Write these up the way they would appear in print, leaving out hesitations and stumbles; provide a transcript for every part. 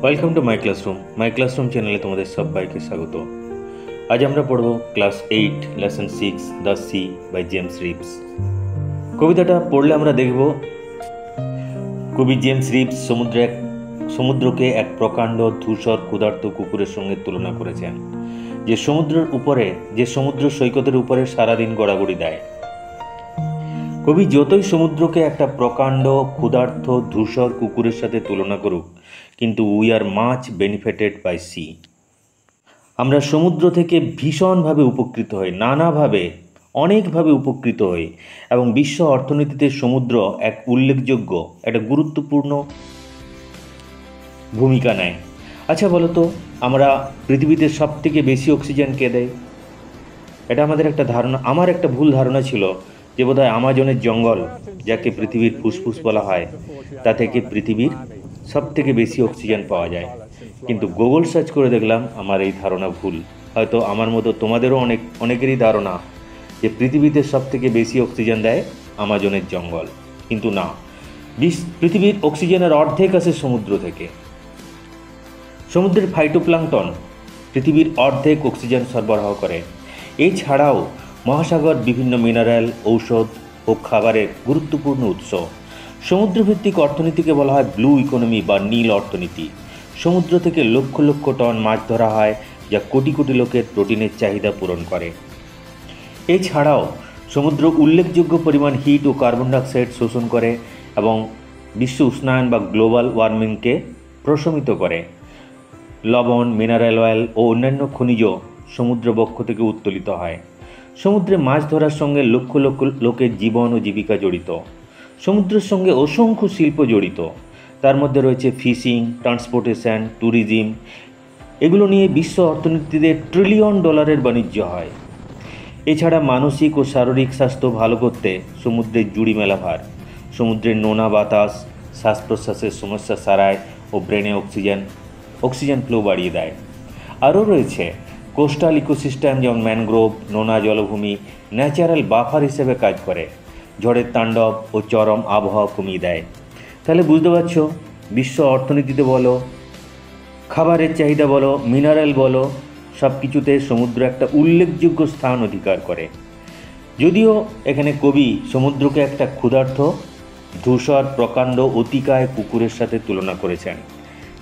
Welcome to my classroom চ্যানেলে তোমাদের সবাইকে স্বাগত। আজ আমরা পড়ব class 8 lesson 6 the sea by James Reeves. কবিতাটা পড়লে আমরা দেখব কবি জেমস রিভস সমুদ্রকে এক প্রকাণ্ড ধূসর ক্ষুধার্ত কুকুরের সঙ্গে তুলনা করেছেন, যে সমুদ্র সৈকতের উপরে সারাদিন গড়াগড়ি দেয়। কবি যতই সমুদ্রকে একটা প্রকাণ্ড ক্ষুধার্ত ধূসর কুকুরের সাথে তুলনা করুক, কিন্তু we are much benefited by sea. আমরা সমুদ্র থেকে ভীষণভাবে উপকৃত হই, নানাভাবে অনেকভাবে উপকৃত হই, এবং বিশ্ব অর্থনীতিতে সমুদ্র এক উল্লেখযোগ্য একটা গুরুত্বপূর্ণ ভূমিকা নেয়। আচ্ছা বলো তো, আমরা পৃথিবীতে সব থেকে বেশি অক্সিজেন কে দেয়? এটা আমাদের একটা ধারণা, আমার একটা ভুল ধারণা ছিল যে বোধহয় আমাজনের জঙ্গল, যাকে পৃথিবীর ফুসফুস বলা হয়, তা থেকে পৃথিবীর সব থেকে বেশি অক্সিজেন পাওয়া যায়। কিন্তু গুগল সার্চ করে দেখলাম আমার এই ধারণা ভুল। হয়তো আমার মতো তোমাদেরও অনেকেরই ধারণা যে পৃথিবীতে সব থেকে বেশি অক্সিজেন দেয় আমাজনের জঙ্গল, কিন্তু না, পৃথিবীর অক্সিজেনের অর্ধেক আসে সমুদ্র থেকে। সমুদ্রের ফাইটোপ্লাঙ্কটন পৃথিবীর অর্ধেক অক্সিজেন সরবরাহ করে। এছাড়াও মহাসাগর বিভিন্ন মিনারেল, ঔষধ ও খাবারের গুরুত্বপূর্ণ উৎস। সমুদ্রভিত্তিক অর্থনীতিকে বলা হয় ব্লু ইকোনমি বা নীল অর্থনীতি। সমুদ্র থেকে লক্ষ লক্ষ টন মাছ ধরা হয়, যা কোটি কোটি লোকের প্রোটিনের চাহিদা পূরণ করে। এছাড়াও সমুদ্র উল্লেখযোগ্য পরিমাণ হিট ও কার্বন ডাইঅক্সাইড শোষণ করে এবং বিশ্ব উষ্ণায়ন বা গ্লোবাল ওয়ার্মিংকে প্রশমিত করে। লবণ, মিনারেল অয়েল ও অন্যান্য খনিজ সমুদ্র বক্ষ থেকে উত্তোলিত হয়। সমুদ্রে মাছ ধরার সঙ্গে লক্ষ লক্ষ লোকের জীবন ও জীবিকা জড়িত। সমুদ্রের সঙ্গে অসংখ্য শিল্প জড়িত, তার মধ্যে রয়েছে ফিশিং, ট্রান্সপোর্টেশন, ট্যুরিজম। এগুলো নিয়ে বিশ্ব অর্থনীতিতে $1 ট্রিলিয়ন বাণিজ্য হয়। এছাড়া মানসিক ও শারীরিক স্বাস্থ্য ভালো করতে সমুদ্রের জুড়ি মেলা ভার। সমুদ্রের নোনা বাতাস শ্বাস প্রশ্বাসের সমস্যা সারায় ও ব্রেনে অক্সিজেন ফ্লো বাড়িয়ে দেয়। আরও রয়েছে কোস্টাল ইকোসিস্টেম, যেমন ম্যানগ্রোভ, নোনা জলভূমি ন্যাচারাল বাফার হিসেবে কাজ করে, ঝড়ের তাণ্ডব ও চরম আবহাওয়া কমিয়ে দেয়। তাহলে বুঝতে পারছো, বিশ্ব অর্থনীতিতে বলো, খাবারের চাহিদা বলো, মিনারেল বলো, সব কিছুতে সমুদ্র একটা উল্লেখযোগ্য স্থান অধিকার করে। যদিও এখানে কবি সমুদ্রকে একটা ক্ষুধার্ত ধূসর প্রকাণ্ড অতিকায় কুকুরের সাথে তুলনা করেছেন,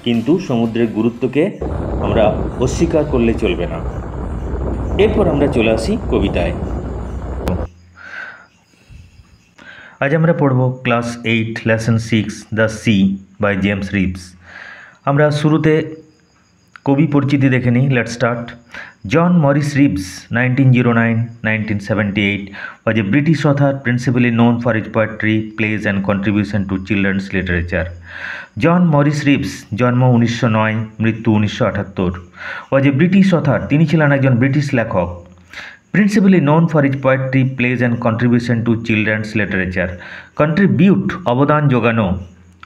কিন্তু সমুদ্রের গুরুত্বকে আমরা অস্বীকার করলে চলবে না। এরপর আমরা চলে আসি কবিতায়। আজ আমরা পড়ব class 8 lesson 6 the sea by James Reeves. আমরা শুরুতে কবি পরিচিতি দেখে নিই। Let's start. John Morris Reeves 1909-1978 was a British author principally known for his poetry, plays and contribution to children's literature. John Morris Reeves জন্ম 1909, মৃত্যু 1978, was a British author, তিনি ছিলেন একজন ব্রিটিশ লেখক। Principally known for his poetry, plays and contribution to children's literature. Contribute অবদান যোগানো,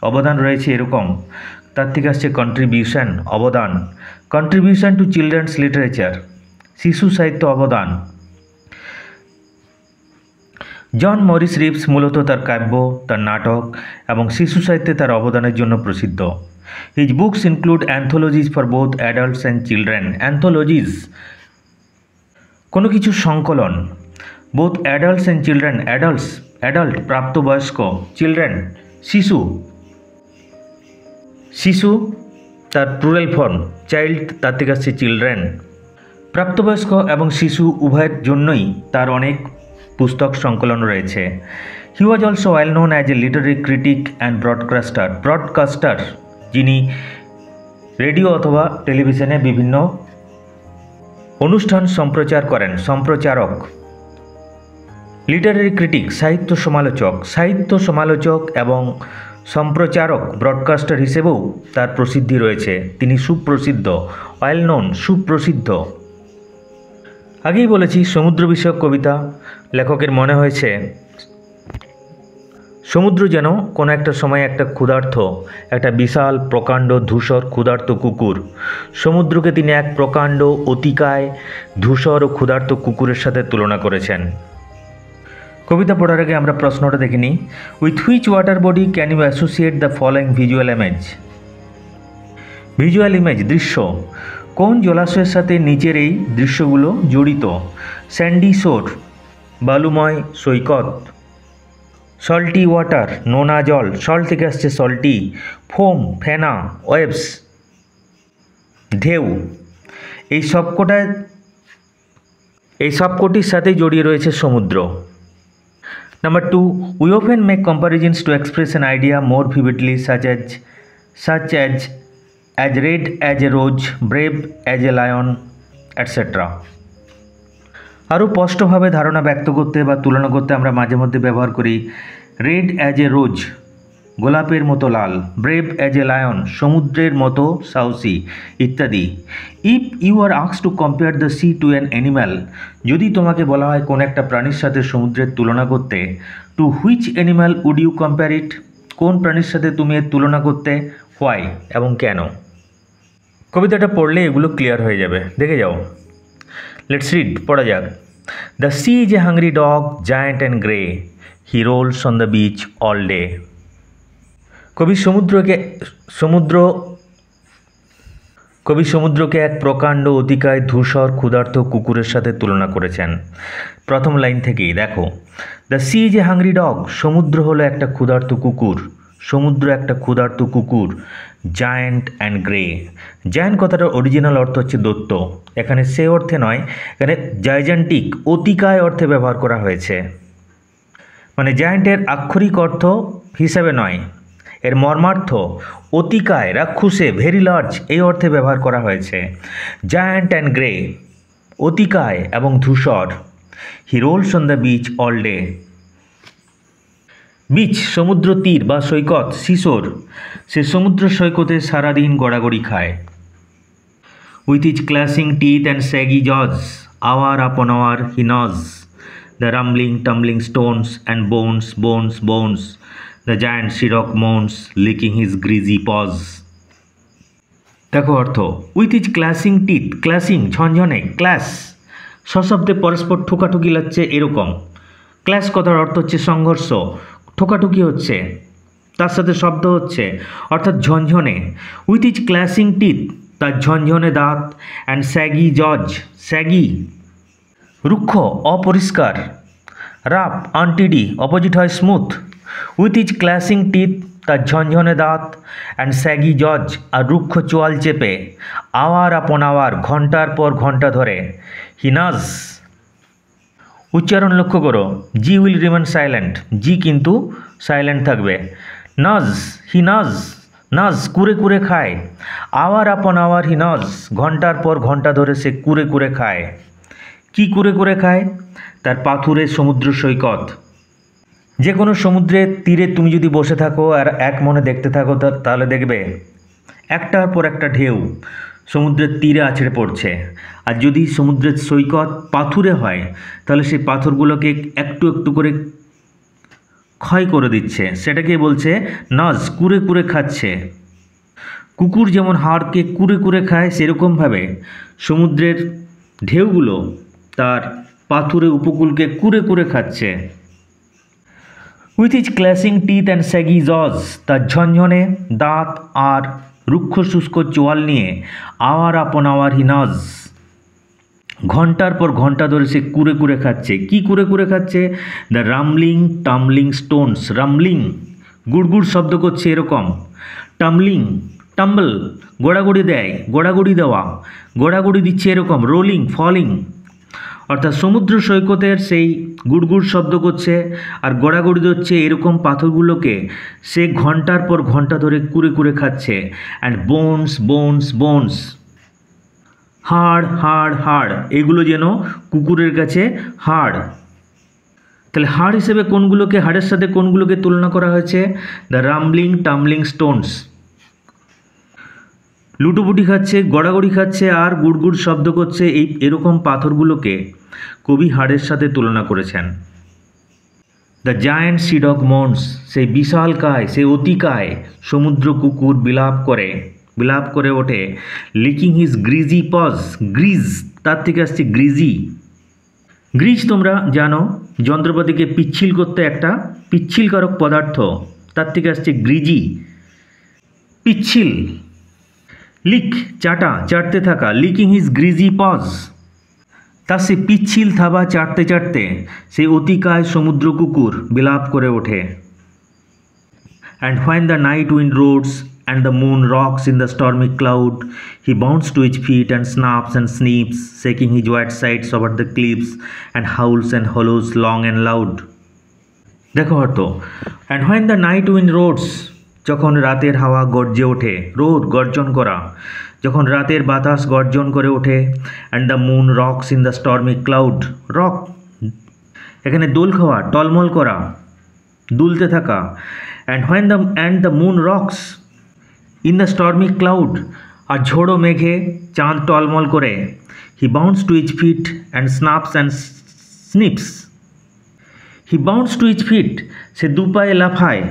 অবদান রয়েছে এরকম, তার থেকে আসছে কন্ট্রিবিউশন অবদান। কন্ট্রিবিউশন টু চিলড্রেন্স লিটারেচার শিশু সাহিত্য অবদান। জন মরিস রিভস মূলত তার কাব্য, তার নাটক এবং শিশু সাহিত্যে তার অবদানের জন্য প্রসিদ্ধ। His books include anthologies for both adults and children. Anthologies কোনো কিছু সংকলন, both adults and children, adult প্রাপ্তবয়স্ক, চিলড্রেন শিশু তার প্লুরাল ফর্ম চাইল্ড, তার থেকে আসছে চিলড্রেন। প্রাপ্তবয়স্ক এবং শিশু উভয়ের জন্যই তার অনেক পুস্তক সংকলন রয়েছে। He was also well known as a literary critic and broadcaster, যিনি রেডিও অথবা টেলিভিশনে বিভিন্ন অনুষ্ঠান সম্প্রচার করেন, সম্প্রচারক। লিটারারি ক্রিটিক সাহিত্য সমালোচক এবং সম্প্রচারক, ব্রডকাস্টার হিসেবেও তার প্রসিদ্ধি রয়েছে। তিনি সুপ্রসিদ্ধ, ওয়েল নোন, সুপ্রসিদ্ধ। আগেই বলেছি সমুদ্র বিষয়ক কবিতা, লেখকের মনে হয়েছে সমুদ্র যেন কোনো একটা সময় একটা ক্ষুধার্ত, একটা বিশাল প্রকাণ্ড ধূসর ক্ষুধার্ত কুকুর। সমুদ্রকে তিনি এক প্রকাণ্ড অতিকায় ধূসর ও ক্ষুধার্ত কুকুরের সাথে তুলনা করেছেন। কবিতা পড়ার আগে আমরা প্রশ্নটা দেখে নিই। With which water body can you associate the following visual image? Visual image দৃশ্য, কোন জলাশয়ের সাথে নিচের এই দৃশ্যগুলো জড়িত? স্যান্ডি শোর বালুময় সৈকত, সল্টি ওয়াটার নোনা জল, সল্ট থেকে আসছে সল্টি, ফোম ফেনা, ওয়েভস ঢেউ। এই সবকটির সাথে জড়িয়ে রয়েছে সমুদ্র। Number 2, we often make comparisons to express an idea more vividly, such as red as a rose, brave as a lion, etc. আরও স্পষ্টভাবে ধারণা ব্যক্ত করতে বা তুলনা করতে আমরা মাঝে মধ্যে ব্যবহার করি রেড অ্যাজ এ রোজ, গোলাপের মতো লাল, ব্রেভ অ্যাজ এ লায়ন, সমুদ্রের মতো সাহসী ইত্যাদি। If you are asked to compare the sea to an animal, যদি তোমাকে বলা হয় কোন একটা প্রাণীর সাথে সমুদ্রের তুলনা করতে, to which animal would you compare it, কোন প্রাণীর সাথে তুমি এর তুলনা করতে, হোয়াই এবং কেন? কবিতাটা পড়লে এগুলো ক্লিয়ার হয়ে যাবে, দেখে যাও। লেটস রিড, পড়া যাক। The sea is a hungry dog, giant and grey, he rolls on the beach all day. কবি সমুদ্রকে এক প্রকাণ্ড অতিকায় ধূসর ক্ষুধার্ত কুকুরের সাথে তুলনা করেছেন। প্রথম লাইন থেকেই দেখো, the sea is a hungry dog, সমুদ্র হলো একটা ক্ষুধার্ত কুকুর, সমুদ্র একটা ক্ষুধার্ত কুকুর, জায়ান্ট অ্যান্ড গ্রে। জায়ান্ট কথাটার অরিজিনাল অর্থ হচ্ছে দৈত্য, এখানে সে অর্থে নয়, এখানে জাইজান্টিক অতিকায় অর্থে ব্যবহার করা হয়েছে। মানে জায়ান্টের আক্ষরিক অর্থ হিসাবে নয়, এর মর্মার্থ অতিকায়, রাক্ষুসে, ভেরি লার্জ এই অর্থে ব্যবহার করা হয়েছে। জায়ান্ট অ্যান্ড গ্রে, অতিকায় এবং ধূসর। He rolls on the beach all day. Beach সমুদ্র তীর বা সৈকত, সিসোর, সে সমুদ্র সৈকতে সারাদিন গড়াগড়ি খায়। With his clashing teeth and shaggy jaws, hour upon hour he gnaws, the rumbling tumbling stones and bones, the giant Shirok moans, licking his greasy paws. দেখো অর্থ, with his clashing teeth, ক্ল্যাশিং ঝনঝনে, clash সশব্দে পরস্পর ঠোকাঠুকি লাগছে এরকম। Clash কথার অর্থ হচ্ছে সংঘর্ষ, ঠোকাঠুকি হচ্ছে, তার সাথে শব্দ হচ্ছে, অর্থাৎ ঝনঝনে। উইথ ইজ ক্ল্যাশিং টিথ, তার ঝনঝনে দাঁত, অ্যান্ড স্যাগি জজ, স্যাগি রুক্ষ অপরিষ্কার, রাফ আনটিডি অপোজিট হয় smooth. With his clashing teeth, তার ঝনঝনে দাঁত, অ্যান্ড স্যাগি জজ আর রুক্ষ চোয়াল চেপে, আওয়ার আপন আওয়ার ঘন্টার পর ঘন্টা ধরে, হিনাজ উচ্চারণ লক্ষ্য করো, জি উইল রিমেন সাইলেন্ট, জি কিন্তু সাইলেন্ট থাকবে। নাজ, হি নাজ কুরে কুরে খায়, আওয়ার আপন আওয়ার হি নাজ, ঘন্টার পর ঘন্টা ধরে সে কুরে কুরে খায়। কি কুরে কুরে খায়? তার পাথুরে সমুদ্র সৈকত। যে কোনো সমুদ্রের তীরে তুমি যদি বসে থাকো আর এক মনে দেখতে থাকো তাহলে দেখবে একটার পর একটা ঢেউ সমুদ্রের তীরে আছড়ে পড়ছে। আর যদি সমুদ্রের সৈকত পাথুরে হয় তাহলে সেই পাথরগুলোকে একটু একটু করে ক্ষয় করে দিচ্ছে, সেটাকে বলছে নাজ, কুরে কুরে খাচ্ছে। কুকুর যেমন হাড়কে কুরে কুরে খায়, সেরকমভাবে সমুদ্রের ঢেউগুলো তার পাথুরে উপকূলকে কুরে কুরে খাচ্ছে। With his clashing teeth and shaggy jaws, তার ঝনঝনে দাঁত আর রুক্ষ শুষ্ক চোয়াল নিয়ে, আওয়ার আপন আওয়ার হি নাজ, ঘন্টার পর ঘন্টা ধরে সে কুরে কুরে খাচ্ছে। কি কুরে কুরে খাচ্ছে? The rumbling tumbling stones, rumbling গুড়গুড় শব্দ করছে এরকম, টাম্বলিং টাম্বল গোড়াগড়ি দেয়, গোড়াগড়ি দেওয়া, গোড়াগড়ি দিচ্ছে এরকম, রোলিং ফলিং, অর্থাৎ সমুদ্র সৈকতের সেই গুড়গুড় শব্দ করছে আর গোড়াগড়ি দিচ্ছে এরকম পাথরগুলোকে সে ঘন্টার পর ঘন্টা ধরে কুরে কুরে খাচ্ছে। অ্যান্ড বোনস হাড় হাড় হাড়, এগুলো যেন কুকুরের কাছে হাড়। তাহলে হাড় হিসেবে কোনগুলোকে, হাড়ের সাথে কোনগুলোকে তুলনা করা হয়েছে? দ্য রামলিং টাম্বলিং স্টোনস, লুটোপুটি খাচ্ছে, গড়াগড়ি খাচ্ছে আর গুড়গুড় শব্দ করছে, এরকম পাথরগুলোকে কবি হাড়ের সাথে তুলনা করেছেন। দ্য জায়ান্ট সিডক মন্স, সেই বিশাল কায়, সেই অতিকায় সমুদ্র কুকুর বিলাপ করে ওঠে। Licking his greasy paws, grease তার থেকে আসছে গ্রিজি। গ্রিজ তোমরা জানো যন্ত্রপাতিকে পিচ্ছিল করতে একটা পিচ্ছিলকারক পদার্থ, তার থেকে আসছে গ্রিজি, পিচ্ছিল। লিক চাটা, চাটতে থাকা, লিকিং হিজ গ্রিজি পজ। তা সে পিচ্ছিল থাবা চাটতে চাটতে সেই অতিকায় সমুদ্র কুকুর বিলাপ করে ওঠে। And when the night wind roars and the moon rocks in the stormy cloud, he bounds to his feet and snaps and snips, shaking his white sides over the cliffs and howls and hollows long and loud. দেখো অর্থ, and when the night wind roars, যখন রাতের হাওয়া গর্জে ওঠে, রোর গর্জন করা, যখন রাতের বাতাস গর্জন করে ওঠে, and the moon rocks in the stormy cloud, rock এখানে দোল খাওয়া, টলমল করা, দুলতে থাকা, and the moon rocks in the stormy cloud, আর ঝোড়ো মেঘে চাঁদ টলমল করে, he bounds to his feet and snaps and snips, he bounds to his feet, সে দুপায়ে লাফায়,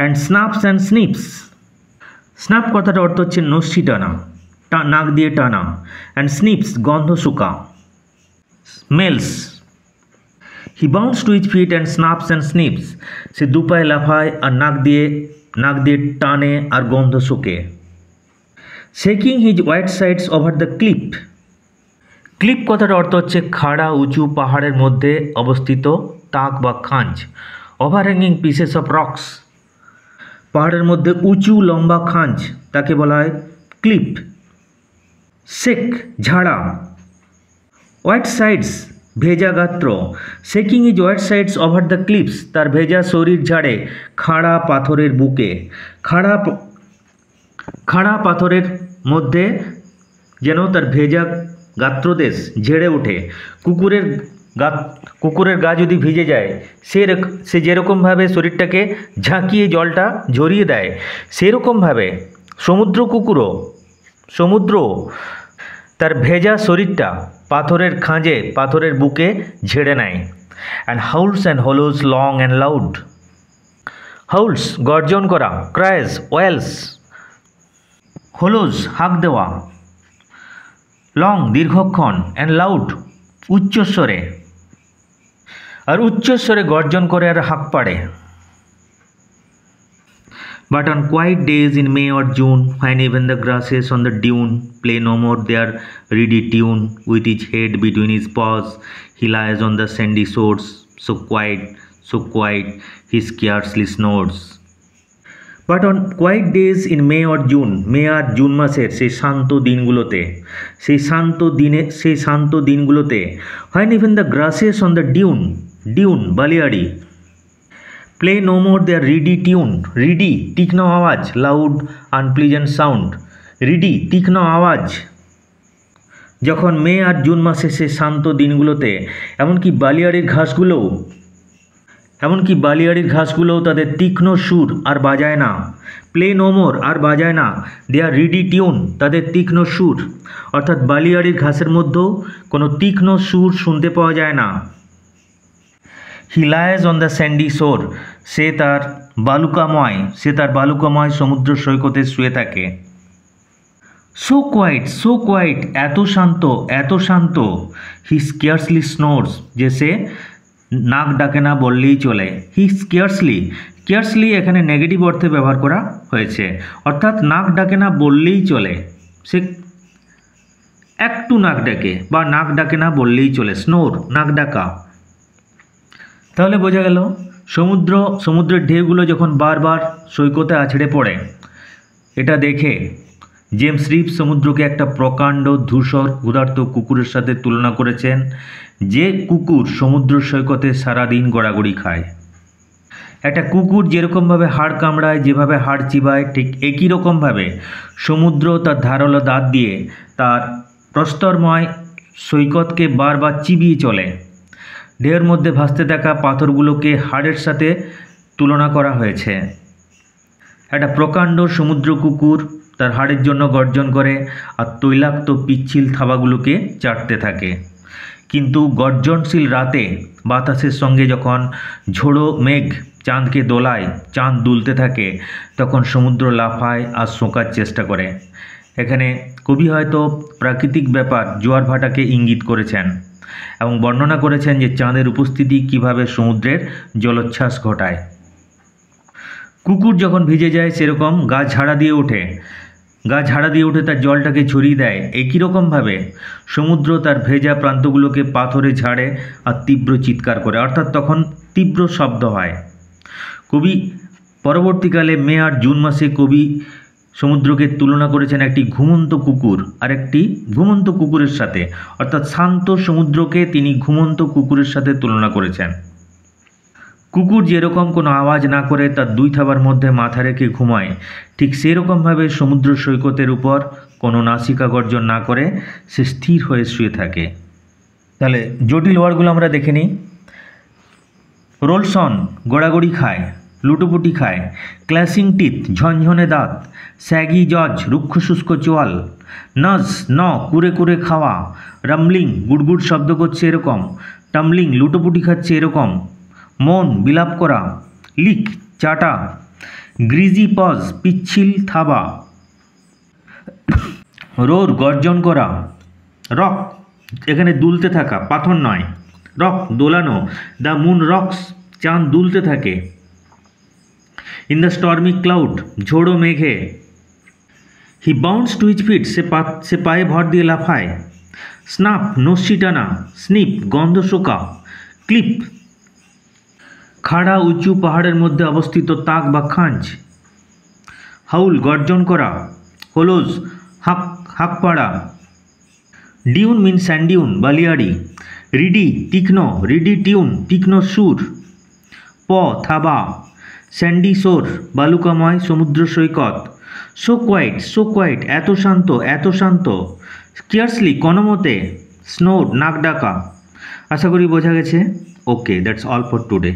and snaps and snips, snap কথাটা অর্থ হচ্ছে নস্যি টানা, নাক দিয়ে টানা, and snips গন্ধ শুকা, smells, he bounds to his feet and snaps and snips, সে দুপায়ে লাফায় আর নাক দিয়ে টানে আর গন্ধ শুকে। shaking his white sides over the cliff, clip কথাটার অর্থ হচ্ছে খাড়া উঁচু পাহাড়ের মধ্যে অবস্থিত তাক বা খাঁজ, ওভারহ্যাঙ্গিং পিসেস অফ রক্স, পাহাড়ের মধ্যে উঁচু লম্বা খাঁজ তাকে বলা হয় ক্লিপ। শেক ঝাড়া, হোয়াইট সাইডস ভেজা গাত্র, shaking his wet sides over the cliffs, তার ভেজা শরীর ঝাড়ে খাড়া পাথরের বুকে, খাড়া পাথরের মধ্যে যেন তার ভেজা গাত্রদেশ ঝেড়ে ওঠে। কুকুরের গা যদি ভিজে যায় সে যেরকমভাবে শরীরটাকে ঝাঁকিয়ে জলটা ঝরিয়ে দেয়, সেরকমভাবে সমুদ্র তার ভেজা শরীরটা পাথরের খাঁজে পাথরের বুকে ঝেড়ে নেয়। And Howl's and hollows long and loud, Howl's গর্জন করা, ক্রাইজ ওয়েলস, হলোজ হাঁক দেওয়া, লং দীর্ঘক্ষণ, অ্যান্ড লাউড উচ্চস্বরে, আর উচ্চস্বরে গর্জন করে আর হাঁক পাড়ে। But on quiet days in May or June, when even the grasses on the dune play no more their reedy tune, with his head between his paws, he lies on the sandy shores, so quiet, he scarcely snores. But on quiet days in May or June, May আর June মাসের সেই শান্ত দিনগুলোতে, when even the grasses on the dune বালিয়াড়ি, play no more their reedy tune, reedy তীক্ষ্ণ আওয়াজ, loud unpleasant sound, reedy তীক্ষ্ণ আওয়াজ, যখন মে আর জুন মাসে সে শান্ত দিনগুলোতে এমনকি বালিয়াড়ির ঘাসগুলোও তাদের তীক্ষ্ণ সুর আর বাজায় না, প্লে নো মোর আর বাজায় না, দেয়ার রিডি টিউন তাদের তীক্ষ্ণ সুর, অর্থাৎ বালিয়াড়ির ঘাসের মধ্যেও কোনো তীক্ষ্ণ সুর শুনতে পাওয়া যায় না। হি লাইজ অন দ্য স্যান্ডি শোর, সে তার বালুকাময় সমুদ্র সৈকতে শুয়ে থাকে। সো কোয়াইট এত শান্ত, হি স্কেয়ার্সলি স্নোর্স, যে সে নাক ডাকে না বললেই চলে। হি স্কেয়ার্সলি এখানে নেগেটিভ অর্থে ব্যবহার করা হয়েছে, অর্থাৎ নাক ডাকে না বললেই চলে, সে একটু নাক ডাকে বা নাক ডাকে না বললেই চলে, স্নোর নাক ডাকা। তাহলে বোঝা গেল সমুদ্রের ঢেউগুলো যখন বারবার সৈকতে আছড়ে পড়ে, এটা দেখে জেমস রিভ সমুদ্রকে একটা প্রকাণ্ড ধূসর ক্ষুধার্ত কুকুরের সাথে তুলনা করেছেন, যে কুকুর সমুদ্র সৈকতে সারাদিন গড়াগড়ি খায়। একটা কুকুর যেরকমভাবে হাড় কামড়ায়, যেভাবে হাড় চিবায়, ঠিক একই রকমভাবে সমুদ্র তার ধারালো দাঁত দিয়ে তার প্রস্তরময় সৈকতকে বারবার চিবিয়ে চলে। ঢেউয়ের মধ্যে ভাসতে থাকা পাথরগুলোকে হাড়ের সাথে তুলনা করা হয়েছে। একটা প্রকাণ্ড সমুদ্র কুকুর তার হাড়ের জন্য গর্জন করে আর তৈলাক্ত পিচ্ছিল থাবাগুলোকে চাটতে থাকে। কিন্তু গর্জনশীল রাতে বাতাসের সঙ্গে যখন ঝোড়ো মেঘ চাঁদকে দোলায়, চাঁদ দুলতে থাকে, তখন সমুদ্র লাফায় আর শোঁকার চেষ্টা করে। এখানে কবি হয়তো প্রাকৃতিক ব্যাপার জোয়ার ভাটাকে ইঙ্গিত করেছেন এবং বর্ণনা করেছেন যে চাঁদের উপস্থিতি কিভাবে সমুদ্রের জলোচ্ছ্বাস ঘটায়। কুকুর যখন ভিজে যায় সেরকম গা ঝাড়া দিয়ে ওঠে, গা ঝাড়া দিয়ে উঠে তার জলটাকে ছড়িয়ে দেয়, একই রকমভাবে সমুদ্র তার ভেজা প্রান্তগুলোকে পাথরে ঝাড়ে আর তীব্র চিৎকার করে, অর্থাৎ তখন তীব্র শব্দ হয়। কবি পরবর্তীকালে মে আর জুন মাসে কবি সমুদ্রকে তুলনা করেছেন একটি ঘুমন্ত কুকুর আর একটি ঘুমন্ত কুকুরের সাথে, অর্থাৎ শান্ত সমুদ্রকে তিনি ঘুমন্ত কুকুরের সাথে তুলনা করেছেন। কুকুর যেরকম কোনো আওয়াজ না করে তার দুই থাবার মধ্যে মাথা রেখে ঘুমায়, ঠিক সেরকমভাবে সমুদ্র সৈকতের উপর কোনো নাসিকা গর্জন না করে সে স্থির হয়ে শুয়ে থাকে। তাহলে জটিল ওয়ার্ডগুলো আমরা দেখে নিই। রোলসন গোড়াগড়ি খায়, লুটোপুটি খায়। ক্ল্যাশিং টিথ ঝনঝনে দাঁত। স্যাগি জজ রুক্ষ শুষ্ক চোয়াল। নজ ন কুরে কুরে খাওয়া। রামলিং গুড়গুড় শব্দ করছে এরকম। টামলিং লুটোপুটি খাচ্ছে এরকম। মন বিলাপ করা। লিক চাটা। গ্রিজি পজ পিচ্ছিল থাবা। রোর গর্জন করা। রক এখানে দুলতে থাকা, পাথর নয়। রক দোলানো। দ্য মুন রক্স চাঁদ দুলতে থাকে। ইন দ্য স্টর্মি ক্লাউড ঝোড়ো মেঘে। হি বাউন্স টু হিজ ফিট সে পায়ে ভর দিয়ে লাফায়। স্নাপ নস্যি টানা। স্নিপ গন্ধ শোকা। ক্লিপ খাড়া উঁচু পাহাড়ের মধ্যে অবস্থিত তাক বা খাঁজ। হাউল গর্জন করা। হোলোজ হাঁক পাড়া। ডিউন মিন স্যান্ডিউন বালিয়াড়ি। রিডি তীক্ষ্ণ, রিডি টিউন তীক্ষ্ণ সুর। প থাবা। স্যান্ডি শোর বালুকাময় সমুদ্র সৈকত। সো কোয়াইট এত শান্ত এত শান্ত। স্কিয়ার্সলি কোনোমতে। স্নোর নাক ডাকা। আশা করি বোঝা গেছে। ওকে, দ্যাটস অল ফর টুডে।